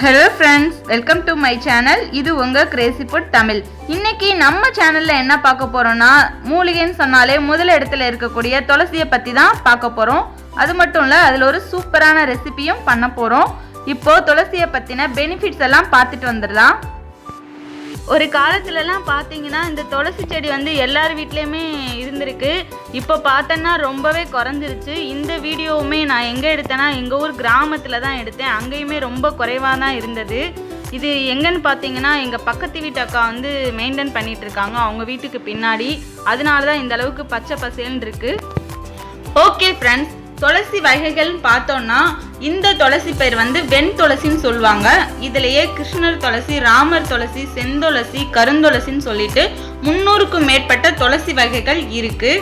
Hello friends, welcome to my channel. இது உங்க Crazy Food Tamil. இன்னைக்கு நம்ம சேனல்ல என்ன பார்க்க போறோம்னா மூலிகைன்னு சொன்னாலே முதல் இடத்துல இருக்கக்கூடிய துளசியை பத்தி தான் பார்க்க போறோம். அது மட்டும் இல்ல அதுல ஒரு சூப்பரான ரெசிபியும் பண்ண போறோம். இப்போ துளசியை பத்தின பெனிஃபிட்ஸ் எல்லாம் பார்த்துட்டு வந்துடலாம். ஒரு காலத்துலலாம் பார்த்தீங்கன்னா இந்த துளசி செடி வந்து எல்லார் வீட்லேயுமே இருந்திருக்கு. இப்போ பார்த்தோன்னா ரொம்பவே குறைஞ்சிருச்சு. இந்த வீடியோவுமே நான் எங்கே எடுத்தேன்னா எங்கள் ஊர் கிராமத்தில் தான் எடுத்தேன். அங்கேயுமே ரொம்ப குறைவாக தான் இருந்தது. இது எங்கன்னு பார்த்தீங்கன்னா எங்கள் பக்கத்து வீட்டு அக்கா வந்து மெயின்டைன் பண்ணிகிட்டு இருக்காங்க அவங்க வீட்டுக்கு பின்னாடி. அதனால தான் இந்த அளவுக்கு பச்சை பசேல்னு இருக்குது. ஓகே ஃப்ரெண்ட்ஸ், துளசி வகைகள் பார்த்தோம்னா இந்த துளசி பேர் வந்து வெண் துளசின்னு சொல்லுவாங்க. இதுலயே கிருஷ்ணர் துளசி, ராமர் துளசி, செந்துளசி, கருந்துளசின்னு சொல்லிட்டு 300க்கும் மேற்பட்ட துளசி வகைகள் இருக்கு.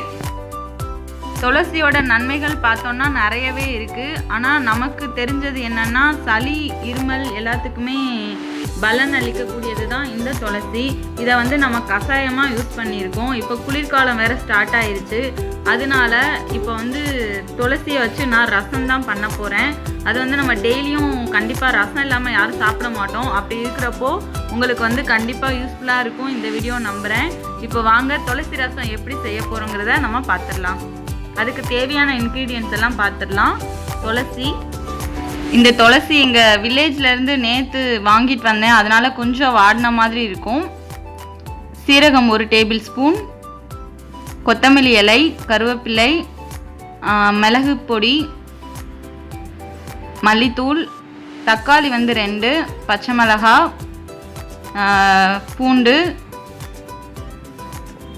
துளசியோட நன்மைகள் பார்த்தோம்னா நிறையவே இருக்கு. ஆனால் நமக்கு தெரிஞ்சது என்னன்னா சளி, இருமல் எல்லாத்துக்குமே பலன் அளிக்கக்கூடியது தான் இந்த துளசி. இதை வந்து நம்ம கஷாயமாக யூஸ் பண்ணியிருக்கோம். இப்போ குளிர்காலம் வேற ஸ்டார்ட் ஆயிருச்சு. அதனால இப்போ வந்து துளசியை வச்சு நான் ரசம் தான் பண்ண போகிறேன். அது வந்து நம்ம டெய்லியும் கண்டிப்பாக ரசம் இல்லாமல் யாரும் சாப்பிட மாட்டோம். அப்படி இருக்கிறப்போ உங்களுக்கு வந்து கண்டிப்பாக யூஸ்ஃபுல்லாக இருக்கும் இந்த வீடியோ நம்புகிறேன். இப்போ வாங்க துளசி ரசம் எப்படி செய்ய போகிறோங்கிறத நம்ம பார்த்துடலாம். அதுக்கு தேவையான இன்க்ரீடியன்ட்ஸ் எல்லாம் பார்த்துடலாம். துளசி, இந்த துளசி எங்கள் வில்லேஜ்லேருந்து நேற்று வாங்கிட்டு வந்தேன். அதனால் கொஞ்சம் வாடின மாதிரி இருக்கும். சீரகம் 1 டேபிள் ஸ்பூன், கொத்தமல்லி இலை, கருவேப்பிலை, மிளகு பொடி, மல்லித்தூள், தக்காளி வந்து 2, பச்சை மிளகா, பூண்டு,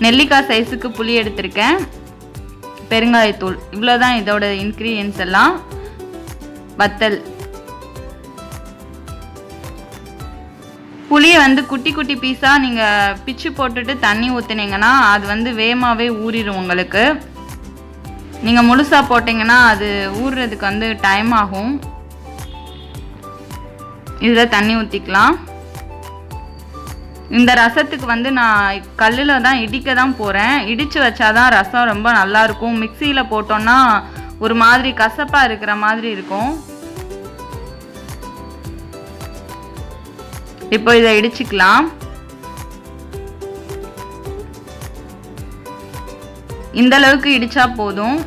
நெல்லிக்காய் சைஸுக்கு புளி எடுத்திருக்கேன், பெருங்காயத்தூள். இவ்வளோதான் இதோட இன்க்ரீடியன்ஸ் எல்லாம். வத்தல், புளியை வந்து குட்டி குட்டி பீஸாக நீங்கள் பிச்சு போட்டுட்டு தண்ணி ஊற்றுனீங்கன்னா அது வந்து வேகமாகவே ஊறிடும். உங்களுக்கு நீங்கள் முழுசாக போட்டிங்கன்னா அது ஊறுறதுக்கு வந்து டைம் ஆகும். இதில் தண்ணி ஊற்றிக்கலாம். இந்த ரசத்துக்கு வந்து நான் கல்லில் தான் இடிக்க தான் போகிறேன். இடித்து வச்சாதான் ரசம் ரொம்ப நல்லாயிருக்கும். மிக்சியில் போட்டோன்னா ஒரு மாதிரி கசப்பாக இருக்கிற மாதிரி இருக்கும். இப்போ இதை இடிச்சுக்கலாம். இந்த அளவுக்கு இடிச்சா போதும்.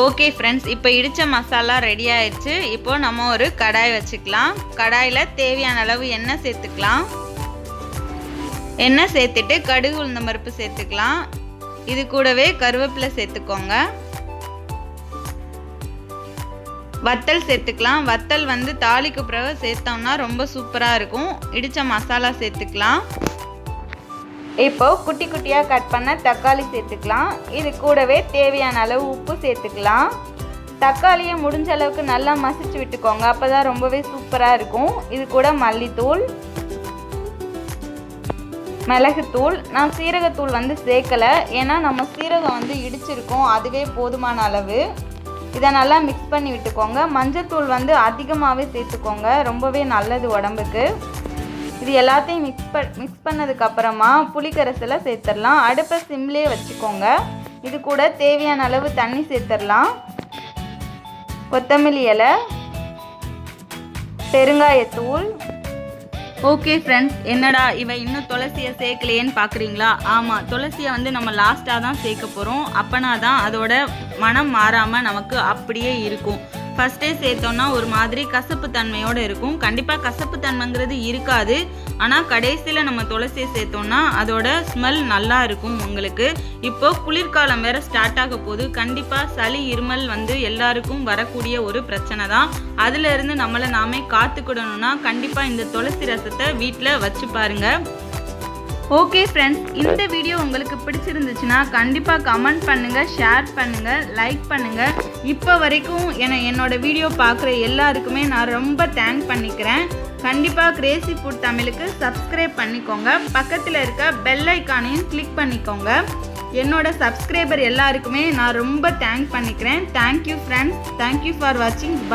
ஓகே ஃப்ரெண்ட்ஸ், இப்போ இடித்த மசாலா ரெடி ஆயிடுச்சு. இப்போ நம்ம ஒரு கடாய் வச்சுக்கலாம். கடாயில் தேவையான அளவு எண்ணெய் சேர்த்துக்கலாம். எண்ணெய் சேர்த்துட்டு கடுகு, உளுந்தம் பருப்பு சேர்த்துக்கலாம். இது கூடவே கருவேப்பிலை சேர்த்துக்கோங்க. வத்தல் சேர்த்துக்கலாம். வத்தல் வந்து தாளிக்கு பிறகு சேர்த்தோம்னா ரொம்ப சூப்பராக இருக்கும். இடித்த மசாலா சேர்த்துக்கலாம். இப்போ குட்டி குட்டியாக கட் பண்ண தக்காளி சேர்த்துக்கலாம். இது கூடவே தேவையான அளவு உப்பு சேர்த்துக்கலாம். தக்காளியை முடிஞ்ச அளவுக்கு நல்லா மசிச்சு விட்டுக்கோங்க. அப்போ தான் ரொம்பவே சூப்பராக இருக்கும். இது கூட மல்லித்தூள், மிளகுத்தூள். நான் சீரகத்தூள் வந்து சேர்க்கலை, ஏன்னா நம்ம சீரகம் வந்து இடிச்சிருக்கோம். அதுவே போதுமான அளவு. இதை நல்லா மிக்ஸ் பண்ணி விட்டுக்கோங்க. மஞ்சத்தூள் வந்து அதிகமாகவே சேர்த்துக்கோங்க, ரொம்பவே நல்லது உடம்புக்கு. இது எல்லாத்தையும் மிக்ஸ் பண்ணதுக்கப்புறமா புளிக்கரைசலை சேர்த்துடலாம். அடுப்பை சிம்லேயே வச்சுக்கோங்க. இது கூட தேவையான அளவு தண்ணி சேர்த்துடலாம். கொத்தமல்லி இலை, பெருங்காயத்தூள். ஓகே ஃப்ரெண்ட்ஸ், என்னடா இவ இன்னும் துளசியை சேர்க்கலையேன்னு பார்க்குறீங்களா? ஆமாம், துளசியை வந்து நம்ம லாஸ்ட்டாக தான் சேர்க்க போகிறோம். அப்போனா தான் அதோட மனம் மாறாமல் நமக்கு அப்படியே இருக்கும். ஃபஸ்ட்டே சேர்த்தோன்னா ஒரு மாதிரி கசப்பு தன்மையோடு இருக்கும். கண்டிப்பாக கசப்பு தன்மைங்கிறது இருக்காது. ஆனால் கடைசியில் நம்ம துளசியை சேர்த்தோன்னா அதோட ஸ்மெல் நல்லா இருக்கும் உங்களுக்கு. இப்போ குளிர்காலம் வேறு ஸ்டார்ட் ஆக போது. கண்டிப்பாக சளி, இருமல் வந்து எல்லாருக்கும் வரக்கூடிய ஒரு பிரச்சனை தான். அதிலிருந்து நம்மளை நாமே காத்துக்கிடணும்னா கண்டிப்பாக இந்த துளசி ரசத்தை வீட்டில் வச்சு பாருங்கள். ஓகே ஃப்ரெண்ட்ஸ், இந்த வீடியோ உங்களுக்கு பிடிச்சிருந்துச்சுன்னா கண்டிப்பாக கமெண்ட் பண்ணுங்கள், ஷேர் பண்ணுங்கள், லைக் பண்ணுங்கள். இப்போ வரைக்கும் என்னோட வீடியோ பார்க்குற எல்லாருக்குமே நான் ரொம்ப தேங்க் பண்ணிக்கிறேன். கண்டிப்பாக கிரேசி ஃபுட் தமிழுக்கு சப்ஸ்கிரைப் பண்ணிக்கோங்க. பக்கத்தில் இருக்க பெல் ஐக்கானையும் கிளிக் பண்ணிக்கோங்க. என்னோட சப்ஸ்கிரைபர் எல்லாருக்குமே நான் ரொம்ப தேங்க் பண்ணிக்கிறேன். தேங்க்யூ ஃப்ரெண்ட்ஸ், தேங்க்யூ ஃபார் வாட்சிங்.